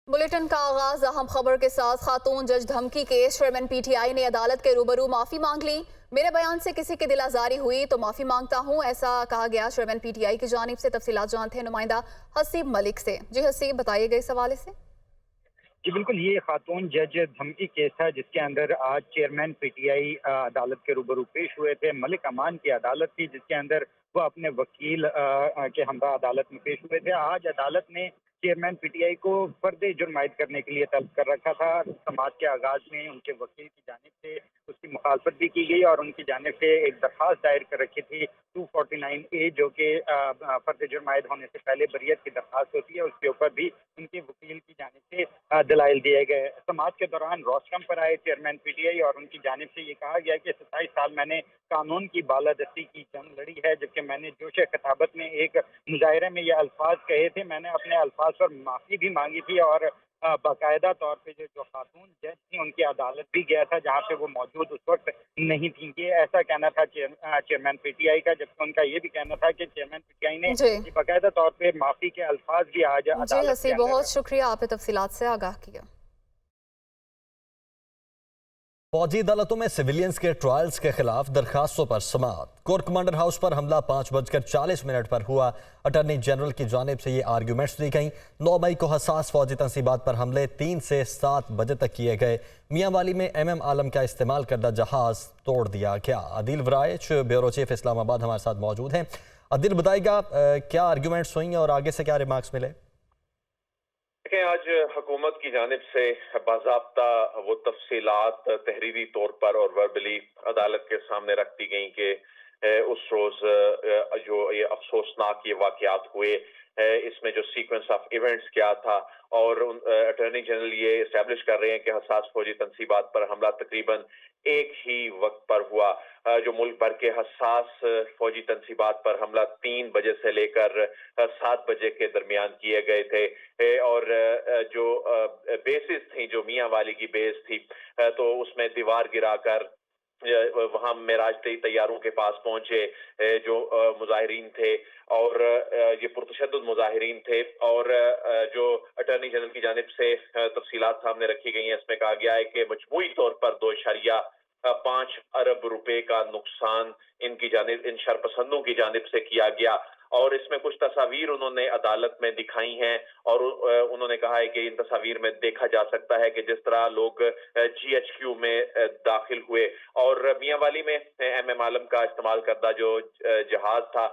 Bulletin का आगाज अहम खबर के साथ। खातून जज धमकी केस, चेयरमैन पीटीआई ने अदालत के रूबरू माफी मांग ली। मेरे बयान से किसी की दिल आजारी हुई तो माफी मांगता हूं, ऐसा कहा गया चेयरमैन पीटीआई की जानिब से। तफसीलात जानते हैं नुमाइंदा हसीब मलिक से। जी हसीब, बताइएगा इस हवाले से। जी बिल्कुल, ये खातून जज धमकी केस था जिसके अंदर आज चेयरमैन पीटीआई अदालत के रूबरू पेश हुए थे। मलिक अमान की अदालत थी जिसके अंदर वो अपने वकील के हमरा अदालत में पेश हुए थे। आज अदालत ने चेयरमैन पीटीआई को फर्द जुर्म आयद करने के लिए तलब कर रखा था। समाज के आगाज में उनके वकील की जानिब से उसकी मुखालफत भी की गई और उनकी जानिब से एक दरख्वास्त दायर कर रखी थी 249A, जो कि फर्द जुर्म आयद होने से पहले बरियत की दरख्वास्त होती है। उसके ऊपर भी उनके वकील की जानिब से दलाइल दिए गए। समाज के दौरान रोस्टम पर आए चेयरमैन पीटीआई और उनकी जानिब से ये कहा गया कि 27 साल मैंने कानून की बालादस्ती की जंग लड़ी है, जबकि मैंने जोश खिताबत में एक मुजाहरे में ये अल्फाज कहे थे। मैंने अपने अल्फाज पर माफ़ी भी मांगी थी और बाकायदा तौर पे जो खातून जज थी उनकी अदालत भी गया था जहाँ पे वो मौजूद उस वक्त नहीं थी। ये ऐसा कहना था चेयरमैन पीटीआई का, जबकि उनका ये भी कहना था कि चेयरमैन पीटीआई ने बाकायदा तौर पे माफ़ी के अल्फाज भी आज जी हसीब, बहुत शुक्रिया, आपने तफसीलात से आगाह किया। फौजी अदालतों में सिविलियंस के ट्रायल्स के खिलाफ दरखास्तों पर समाअत। कोर कमांडर हाउस पर हमला 5:40 पर हुआ। अटॉर्नी जनरल की जानिब से ये आर्ग्यूमेंट्स दी गई। 9 मई को हसास फौजी तंसीबात पर हमले 3 से 7 बजे तक किए गए। मियाँ वाली में MM आलम का इस्तेमाल करदा जहाज तोड़ दिया गया। अदिल वराइच, ब्यूरो चीफ इस्लामाबाद, हमारे साथ मौजूद हैं। अदिल, बताइएगा क्या आर्ग्यूमेंट्स हुई हैं और आगे से क्या रिमार्क्स मिले? आज हुकूमत की जानिब से बाज़ाब्ता वो तफसीलात तहरीरी तौर पर और वर्बली अदालत के सामने रख दी गई कि उस रोज जो ये अफसोसनाक ये वाक़यात हुए, इसमें जो सीक्वेंस ऑफ इवेंट्स क्या था, और अटॉर्नी जनरल ये इस्टेब्लिश कर रहे हैं कि हसास फौजी तंसीबात पर हमला तकरीबन एक ही वक्त पर हुआ। जो मुल्क भर के हसास फौजी तंसीबात पर हमला 3 बजे से लेकर 7 बजे के दरमियान किए गए थे और जो बेसिस थी, जो मियाँ वाली की बेस थी, तो उसमें दीवार गिराकर वहां मेराज तैयारों के पास पहुंचे जो मुजाहिरीन थे और ये पुरतशद्दुद मुजाहिरीन थे। और जो अटॉर्नी जनरल की जानिब से तफसीलात सामने रखी गई हैं, इसमें कहा गया है कि मजमूई तौर पर 2.5 अरब रुपए का नुकसान इनकी जानिब, इन शरपसंदों की जानिब से किया गया। और इसमें कुछ तस्वीर उन्होंने अदालत में दिखाई हैं और उन्होंने कहा है कि इन तस्वीर में देखा जा सकता है कि जिस तरह लोग GHQ में दाखिल हुए और मियाँ वाली में MM आलम का इस्तेमाल करदा जो जहाज था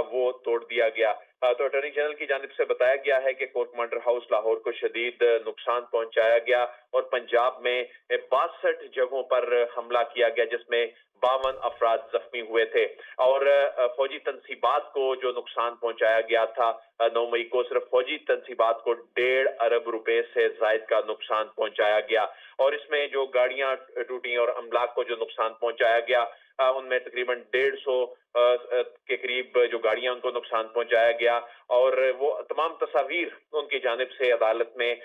वो तोड़ दिया गया। तो अटॉर्नी जनरल की जानिब से बताया गया है कि कोर कमांडर हाउस लाहौर को शदीद नुकसान पहुंचाया गया और पंजाब में 62 जगहों पर हमला किया गया, जिसमें 52 अफराद जख्मी हुए थे। और फौजी तंसीबात को जो नुकसान पहुंचाया गया था 9 मई को, सिर्फ फौजी तंसीबात को 1.5 अरब रुपए से जायद का नुकसान पहुंचाया गया। और इसमें जो गाड़ियां टूटी और अमलाक को जो नुकसान पहुंचाया गया, उनमें तकरीबन 150 के करीब जो गाड़ियां उनको नुकसान पहुंचाया गया। और वो तमाम तस्वीर उनकी जानिब से अदालत में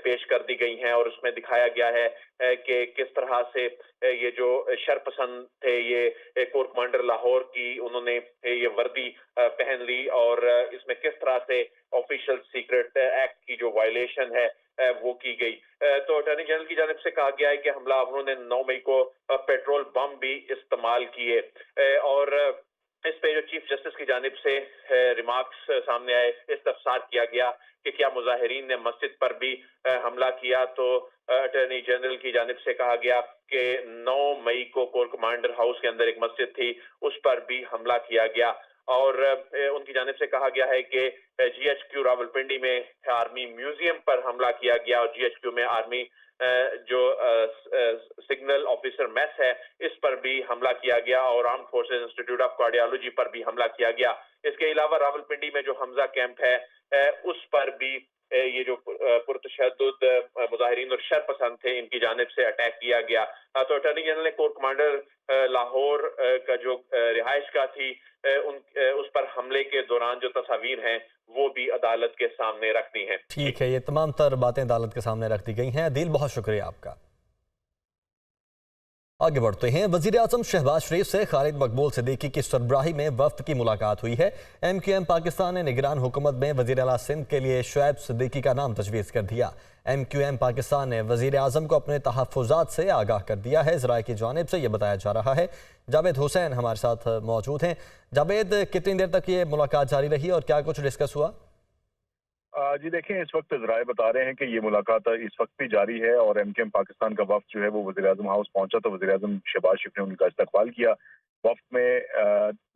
पेश कर दी गई हैं और उसमें दिखाया गया है कि किस तरह से ये जो शरपसंद थे, ये कोर कमांडर लाहौर की उन्होंने ये वर्दी पहन ली और इसमें किस तरह से ऑफिशियल सीक्रेट एक्ट की जो वायलेशन है वो की गई। तो अटॉर्नी जनरल की जानिब से कहा गया है कि हमलावरों ने 9 मई को पेट्रोल बम भी इस्तेमाल किए। और इस पे जो चीफ जस्टिस की जानिब से रिमार्क्स सामने आए, इस्तफसार किया गया कि क्या मुजाहिरीन ने मस्जिद पर भी हमला किया। तो अटॉर्नी जनरल की जानिब से कहा गया कि 9 मई को कोर कमांडर हाउस के अंदर एक मस्जिद थी, उस पर भी हमला किया गया। और उनकी जानिब से कहा गया है कि GHQ रावलपिंडी में आर्मी म्यूजियम पर हमला किया गया और GHQ में आर्मी जो सिग्नल ऑफिसर मेस है, इस पर भी हमला किया गया और armed forces institute of cardiology पर भी हमला किया गया। इसके अलावा रावलपिंडी में जो हमजा कैंप है उस पर भी ये जो पुरतशद्दुद मुजाहिरीन और शरपसंद थे, इनकी जानिब से अटैक किया गया। तो अटॉर्नी जनरल ने कोर कमांडर लाहौर का जो रिहाइश का थी उस पर हमले के दौरान जो तस्वीर हैं वो भी अदालत के सामने रख दी हैं। ठीक है, ये तमाम तर बातें अदालत के सामने रख दी गई हैं। अदील, बहुत शुक्रिया आपका। आगे बढ़ते हैं। वजीर आजम शहबाज शरीफ से खालिद मकबूल सिद्दीकी की सरबराही में वफ्द की मुलाकात हुई है। MQM पाकिस्तान ने निगरान हुकूमत में वजीर आला सिंध के लिए शुएब सिद्दीकी का नाम तजवीज़ कर दिया। MQM पाकिस्तान ने वजीर आजम को अपने तहफ़्फ़ुज़ात से आगाह कर दिया है। ज़राए की जानिब से ये बताया जा रहा है। जावेद हुसैन हमारे साथ मौजूद हैं। जावेद, कितनी देर तक ये मुलाकात जारी रही और क्या कुछ डिस्कस हुआ? जी देखें, इस वक्त ज़राए बता रहे हैं कि ये मुलाकात इस वक्त भी जारी है और MQM पाकिस्तान का वफ्द जो है वो वज़ीर आज़म हाउस पहुंचा तो वज़ीर आज़म शहबाज शरीफ ने उनका इस्तकबाल किया। वफ्द में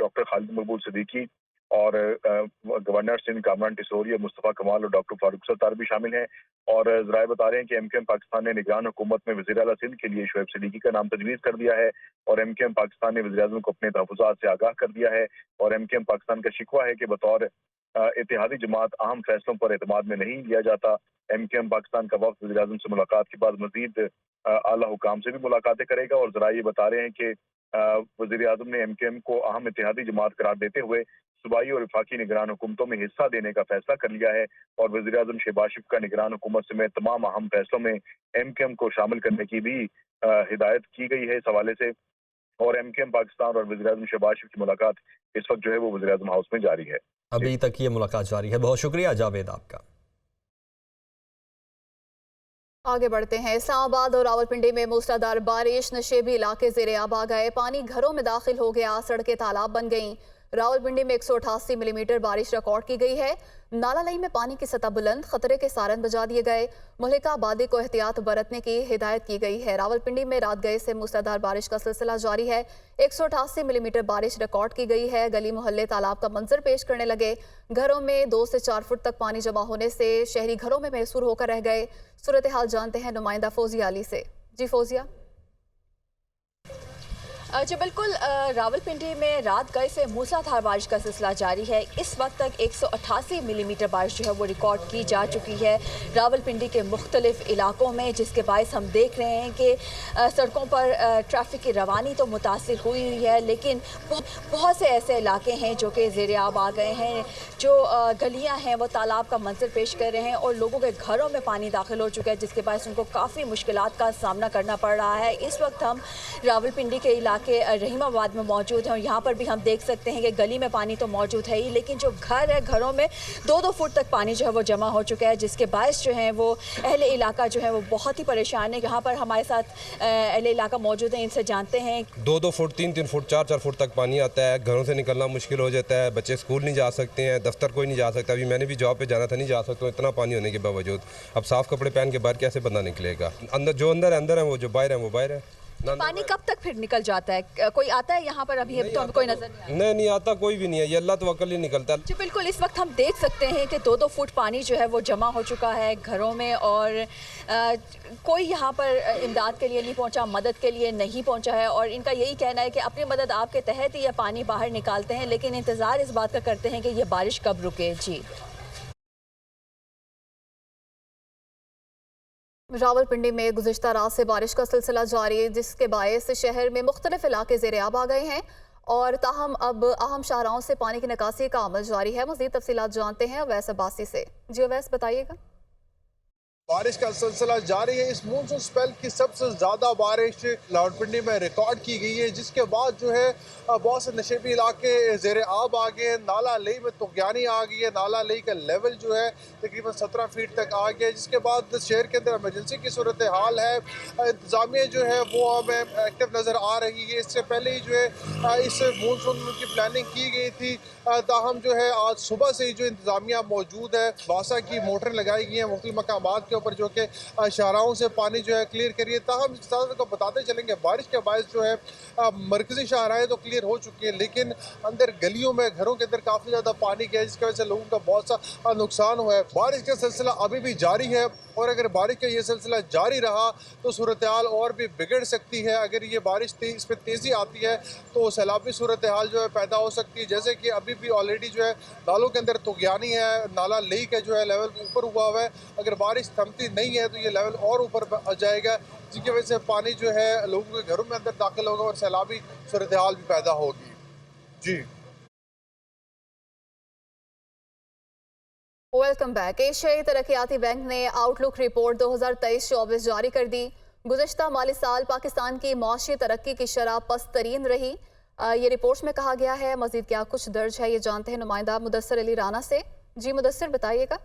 डॉक्टर खालिद मकबूल सिद्दीकी और गवर्नर सिंध कामरान टिसोरिया, मुस्तफ़ा कमाल और डॉक्टर फारूक सत्तार भी शामिल हैं। और ज़राए बता रहे हैं कि MQM पाकिस्तान ने निगरान हुकूमत में वज़ीर आला सिंध के लिए शुएब सिद्दीकी का नाम तजवीज़ कर दिया है और MQM पाकिस्तान ने वज़ीर आज़म को अपने तहफ़्फ़ुज़ात से आगाह कर दिया है। और MQM पाकिस्तान का शिकवा है कि बतौर इत्तेहादी जमात अहम फैसलों पर एतमाद में नहीं लिया जाता। MQM पाकिस्तान का वफ्द वज़ीर आज़म से मुलाकात के बाद मज़ीद आला हुकाम से भी मुलाकातें करेगा। और ज़राए ये बता रहे हैं कि वज़ीर आज़म ने MQM को अहम इत्तेहादी जमात करार देते हुए सूबाई और वफाकी निगरान हुकूमतों में हिस्सा देने का फैसला कर लिया है। और वज़ीर आज़म शहबाज शरीफ का निगरान हुकूमत समेत तमाम अहम फैसलों में MQM को शामिल करने की भी हिदायत की गई है इस हवाले से। और MQM पाकिस्तान और वज़ीर आज़म शहबाज शरीफ की मुलाकात इस वक्त जो है वो वज़ीर आज़म हाउस में जारी है। अभी तक ये मुलाकात जारी है। बहुत शुक्रिया जावेद आपका। आगे बढ़ते हैं। इस्लामाबाद और रावलपिंडी में मूसलाधार बारिश, नशेबी इलाके ज़ेरे आब आ गए। पानी घरों में दाखिल हो गया, सड़कें तालाब बन गईं। रावलपिंडी में 188 मिलीमीटर बारिश रिकॉर्ड की गई है। नाला लई में पानी की सतह बुलंद, खतरे के सारन बजा दिए गए। मुल्का आबादी को एहतियात बरतने की हिदायत की गई है। रावलपिंडी में रात गए से मूसलाधार बारिश का सिलसिला जारी है। 188 मिलीमीटर बारिश रिकॉर्ड की गई है। गली मोहल्ले तालाब का मंजर पेश करने लगे। घरों में 2 से 4 फुट तक पानी जमा होने से शहरी घरों में महसूर होकर रह गए। सूरत हाल जानते हैं नुमाइंदा फौजिया अली से। जी फौजिया। जी बिल्कुल, रावलपिंडी में रात गए से मूसलाधार बारिश का सिलसिला जारी है। इस वक्त तक 188 मिलीमीटर बारिश जो है वो रिकॉर्ड की जा चुकी है रावलपिंडी के मुख्तलिफ इलाकों में, जिसके बायस हम देख रहे हैं कि सड़कों पर ट्रैफिक की रवानी तो मुतासिर हुई है, लेकिन बहुत से ऐसे इलाके हैं जो कि ज़ेरे आब आ गए हैं। जो गलियाँ हैं वो तालाब का मंजर पेश कर रहे हैं और लोगों के घरों में पानी दाखिल हो चुका है, जिसके बायस उनको काफ़ी मुश्किलात का सामना करना पड़ रहा है। इस वक्त हम रावलपिंडी के इलाके रहीमाबाद में मौजूद हैं और यहाँ पर भी हम देख सकते हैं कि गली में पानी तो मौजूद है ही, लेकिन जो घर है घरों में 2-2 फुट तक पानी जो है वो जमा हो चुका है, जिसके बायस जो है वो अहले इलाका जो है वो बहुत ही परेशान है। यहाँ पर हमारे साथ अहले इलाका मौजूद हैं, इनसे जानते हैं। 2-2 फुट, 3-3 फुट, 4-4 फुट तक पानी आता है। घरों से निकलना मुश्किल हो जाता है। बच्चे स्कूल नहीं जा सकते हैं, दफ्तर कोई नहीं जा सकता। अभी मैंने भी जॉब पे जाना था, नहीं जा सकता इतना पानी होने के बावजूद। अब साफ़ कपड़े पहन के बाहर कैसे बंदा निकलेगा? अंदर है वो, जो बाहर है वो बाहर है। पानी कब तक फिर निकल जाता है? कोई आता है यहाँ पर? अभी तो हमें कोई नजर नहीं आता, कोई भी नहीं है। ये अल्लाह तो अकल ही निकलता है। जी बिल्कुल, इस वक्त हम देख सकते हैं कि 2-2 फुट पानी जो है वो जमा हो चुका है घरों में और कोई यहाँ पर इमदाद के लिए नहीं पहुँचा, मदद के लिए नहीं पहुँचा है। और इनका यही कहना है कि अपनी मदद आपके तहत ही ये पानी बाहर निकालते हैं, लेकिन इंतज़ार इस बात का करते हैं कि ये बारिश कब रुके। जी रावलपिंडी में गुज़िश्ता रात से बारिश का सिलसिला जारी है, जिसके बायस शहर में मुख्तलिफ इलाके ज़ेरे आब आ गए हैं और ताहम अब अहम शाहराहों से पानी की निकासी का अमल जारी है। मज़ीद तफसीलात जानते हैं अवैस अब्बासी से। जी अवैस, बताइएगा। बारिश का सिलसिला जारी है। इस मानसून स्पेल की सबसे ज़्यादा बारिश रावलपिंडी में रिकॉर्ड की गई है, जिसके बाद जो है बहुत से नशेबी इलाके ज़ेरे आब आ गए हैं। नाला लई में तुगयानी आ गई है। नाला लई का लेवल जो है तकरीबन 17 फीट तक आ गया है, जिसके बाद शहर के अंदर इमरजेंसी की सूरत हाल है। इंतज़ामिया जो है वो हमें एक्टिव नज़र आ रही है। इससे पहले ही जो है इस मानसून की प्लानिंग की गई थी, ताहम जो है आज सुबह से ही जो इंतज़ामिया मौजूद है, वासा की मोटरें लगाई गई हैं मुख्तलिफ मकामात के ऊपर जो कि शाहराहों से पानी जो है क्लियर करिए। ताहम इस तरह को बताते चलेंगे बारिश के बायस जो है मरकजी शाहराएँ तो क्लियर हो चुकी है, लेकिन अंदर गलियों में घरों के अंदर काफ़ी ज़्यादा पानी गया है, जिसकी वजह से लोगों का बहुत सा नुकसान हुआ है। बारिश का सिलसिला अभी भी जारी है और अगर बारिश का ये सिलसिला जारी रहा तो सूरत हाल और भी बिगड़ सकती है। अगर ये बारिश इसमें तेज़ी आती है तो सैलाबी सूरत हाल जो है पैदा हो सकती है, जैसे कि अभी भी ऑलरेडी जो है नालों के अंदर तुगयानी है। नाला लई का जो है लेवल ऊपर हुआ हुआ है। अगर बारिश थमती नहीं है तो ये लेवल और ऊपर आ जाएगा, जिसकी वजह से पानी जो है लोगों के घरों में अंदर दाखिल होगा और सैलाबी सूरत हाल भी पैदा होगी। जी वेलकम बैक। एशियाई तरक्याती बैंक ने आउटलुक रिपोर्ट 2023-24 जारी कर दी। गुज़िश्ता माली साल पाकिस्तान की मौशी तरक्की की शरह पस्त तरीन रही, ये रिपोर्ट्स में कहा गया है। मजीद क्या कुछ दर्ज है ये जानते हैं नुमाइंदा मुदस्सिर अली राना से। जी मुदस्सिर बताइएगा।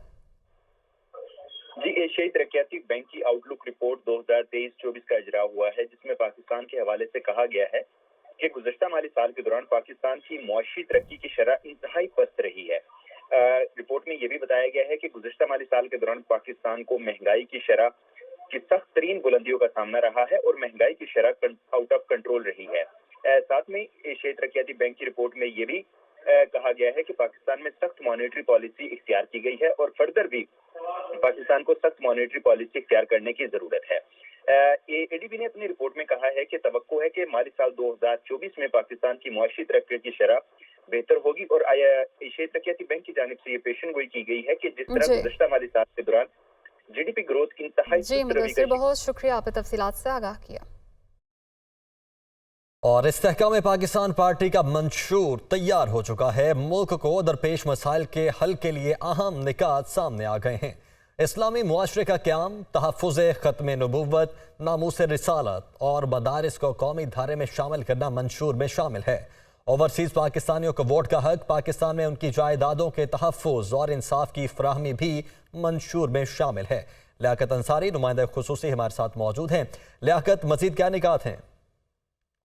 जी, एशियाई तरक्याती बैंक की आउटलुक रिपोर्ट 2023-24 का इजरा हुआ है, जिसमें पाकिस्तान के हवाले से कहा गया है कि गुज़िश्ता माली साल के दौरान पाकिस्तान की मौशी तरक्की की शरह इंतहाई पस्त रही है। रिपोर्ट में यह भी बताया गया है कि गुज़िश्ता माली साल के दौरान पाकिस्तान को महंगाई की शरह की सख्त तरीन बुलंदियों का सामना रहा है और महंगाई की शरह आउट ऑफ कंट्रोल रही है। साथ में एशियाई तरक्याती बैंक की रिपोर्ट में यह भी कहा गया है कि पाकिस्तान में सख्त मॉनेटरी पॉलिसी इख्तियार की गई है और फर्दर भी पाकिस्तान को सख्त मॉनेटरी पॉलिसी इख्तियार करने की जरूरत है। एडीबी ने अपनी रिपोर्ट में कहा है कि तवक्को है कि माली साल 2024 में पाकिस्तान की मुआशी तरक्की की शरह बेहतर होगी और एशियाई तरक्याती बैंक की जानिब से ये पेशन गोई की गई है कि जिस तरह गुज़िश्ता माली साल के दौरान जीडीपी ग्रोथ इंतहाई जी मुदस्सिर, बहुत शुक्रिया, आपने तफसीलात से आगाह किया। और इस्तेहकाम पाकिस्तान पार्टी का मंशूर तैयार हो चुका है। मुल्क को दरपेश मसाइल के हल के लिए अहम निकात सामने आ गए हैं। इस्लामी मुआशरे का क़याम, तहफ़्फ़ुज़ ख़त्म नबुव्वत, नामूस रिसालत और मदारिस को कौमी धारे में शामिल करना मंशूर में शामिल है। ओवरसीज़ पाकिस्तानियों को वोट का हक, पाकिस्तान में उनकी जायदादों के तहफ़्फ़ुज़ और इंसाफ की फराहमी भी मंशूर में शामिल है। लियाकत अंसारी नुमाइंदा खुसूसी हमारे साथ मौजूद हैं। लियाकत, मज़ीद क्या निकात हैं?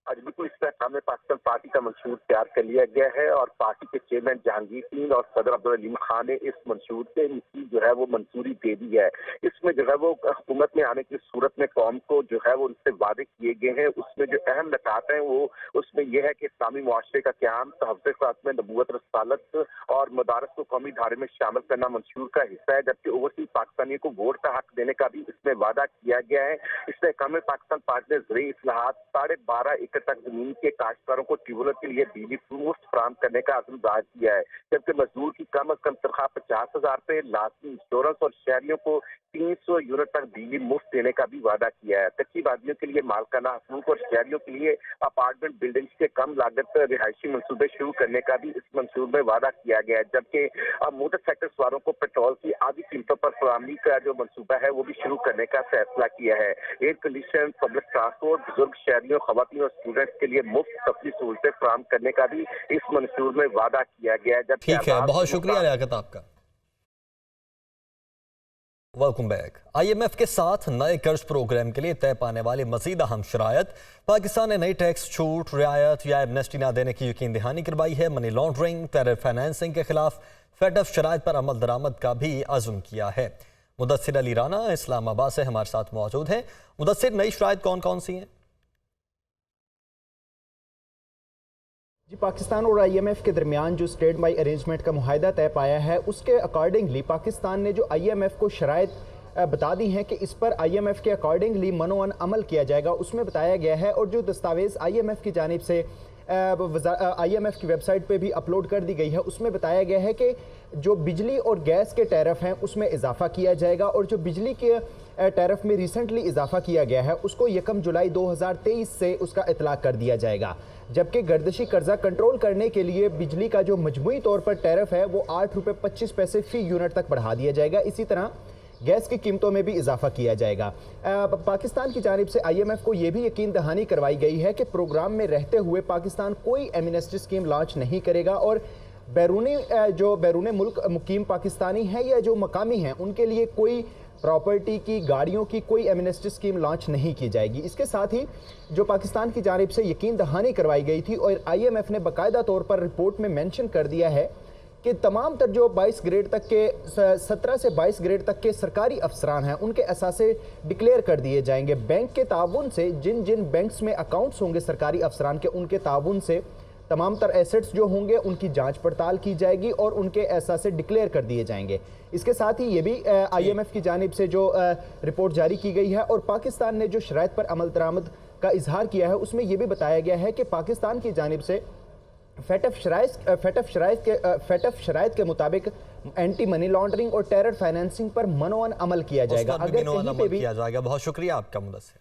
आज बिल्कुल इस्तेहकाम में पाकिस्तान पार्टी का मंशूर तैयार कर लिया गया है और पार्टी के चेयरमैन जहांगीर सिंह और सदर अब्दुल अलीम खान ने इस मंशूर के जो है वो मंजूरी दे दी है। इसमें जो है वो हुकूमत में आने की सूरत में कौम को जो है वो उनसे वादे किए गए हैं। उसमें जो अहम निकात हैं वो उसमें यह है कि इस्लामी मुआशरे का क़याम, तहफ़्फ़ुज़ ख़त्म नबुव्वत रसालत और मदारस को कौमी धारे में शामिल करना मंशूर का हिस्सा है, जबकि ओवरसीज़ पाकिस्तानियों को वोट का हक देने का भी इसमें वादा किया गया है। इस्तेहकाम में पाकिस्तान पार्टी ने ज़रूरी इस्लाहात 12.5 एकड़ तक जमीन के काश्तकारों को ट्यूबवेल के लिए बिजली मुफ्त फराहम करने का अज़्म जाहिर किया है, जबकि मजदूर की कम अज कम तनख्वाह 50,000 रुपए, लाजमी इंश्योरेंस और शहरियों को 300 यूनिट तक बिजली मुफ्त देने का भी वादा किया है। कच्ची वादियों के लिए मालकाना हकूक और शहरियों के लिए अपार्टमेंट बिल्डिंग्स के कम लागत रिहायशी मनसूबे शुरू करने का भी इस मंसूर में वादा किया गया है, जबकि मोटरसाइकिल सवारों को पेट्रोल की आधी कीमतों पर फराहमी का जो मनसूबा है वो भी शुरू करने का फैसला किया है। एयर कंडीशन, पब्लिक ट्रांसपोर्ट, बुजुर्ग शहरियों, खवातीन और स्टूडेंट्स के लिए मुफ्त तफरी सहूलतें फराहम करने का भी इस मंसूर में वादा किया गया है। ठीक है, बहुत शुक्रिया लियाकत आपका। Welcome back. IMF के साथ नए कर्ज प्रोग्राम के लिए तय पाने वाली मजीद अहम शरायत, पाकिस्तान ने नई टैक्स छूट, रियायत या एमनेस्टी न देने की यकीन दहानी करवाई है। मनी लॉन्ड्रिंग, टेरर फाइनेंसिंग के खिलाफ फेडफ शराइत पर अमल दरामद का भी अज़्म किया है। मुदस्सिर अली राना इस्लामाबाद से हमारे साथ मौजूद हैं। मुदस्सिर, नई शराइत कौन कौन सी हैं? जी, पाकिस्तान और IMF के दरमियान जो स्टैंड बाई अरेंजमेंट का मुआहदा तय पाया है उसके अकॉर्डिंगली पाकिस्तान ने जो IMF को शराइत बता दी हैं कि इस पर IMF के अकॉर्डिंगली मनोअन अमल किया जाएगा, उसमें बताया गया है। और जो दस्तावेज़ IMF की जानिब से IMF की वेबसाइट पे भी अपलोड कर दी गई है उसमें बताया गया है कि जो बिजली और गैस के टैरिफ हैं उसमें इजाफा किया जाएगा और जो बिजली के टैरिफ में रिसेंटली इजाफा किया गया है उसको 1 जुलाई 2023 से उसका इतलाक कर दिया जाएगा, जबकि गर्दिशी कर्जा कंट्रोल करने के लिए बिजली का जो मजमूई तौर पर टैरिफ है वो 8 रुपये 25 पैसे फी यूनिट तक बढ़ा दिया जाएगा। इसी तरह गैस की कीमतों में भी इजाफा किया जाएगा। पाकिस्तान की जानिब से IMF को यह भी यकीन दहानी करवाई गई है कि प्रोग्राम में रहते हुए पाकिस्तान कोई एमनेस्टी स्कीम लॉन्च नहीं करेगा और बैरून मुल्क मुकीम पाकिस्तानी हैं या जो मकामी हैं उनके लिए कोई प्रॉपर्टी की, गाड़ियों की कोई एमनेस्टी स्कीम लॉन्च नहीं की जाएगी। इसके साथ ही जो पाकिस्तान की जानिब से यकीन दहानी करवाई गई थी और IMF ने बाकायदा तौर पर रिपोर्ट में मेंशन कर दिया है कि तमाम तर जो 22 ग्रेड तक के 17 से 22 ग्रेड तक के सरकारी अफसरान हैं उनके असासे डिक्लेयर कर दिए जाएंगे। बैंक के ताउन से जिन जिन बैंक्स में अकाउंट्स होंगे सरकारी अफसरान के, उनके ताउन से तमाम तर एसेट्स जो होंगे उनकी जांच पड़ताल की जाएगी और उनके असासे डिक्लेयर कर दिए जाएंगे। इसके साथ ही ये भी IMF की जानिब से जो रिपोर्ट जारी की गई है और पाकिस्तान ने जो शराइत पर अमल दरामद का इजहार किया है उसमें यह भी बताया गया है कि पाकिस्तान की जानिब से फेटफ शराइत के मुताबिक एंटी मनी लॉन्ड्रिंग और टेरर फाइनेंसिंग पर मनोअन अमल किया जाएगा। अगर कहीं पे भी किया जाएगा। बहुत शुक्रिया आपका मुदस्सिर।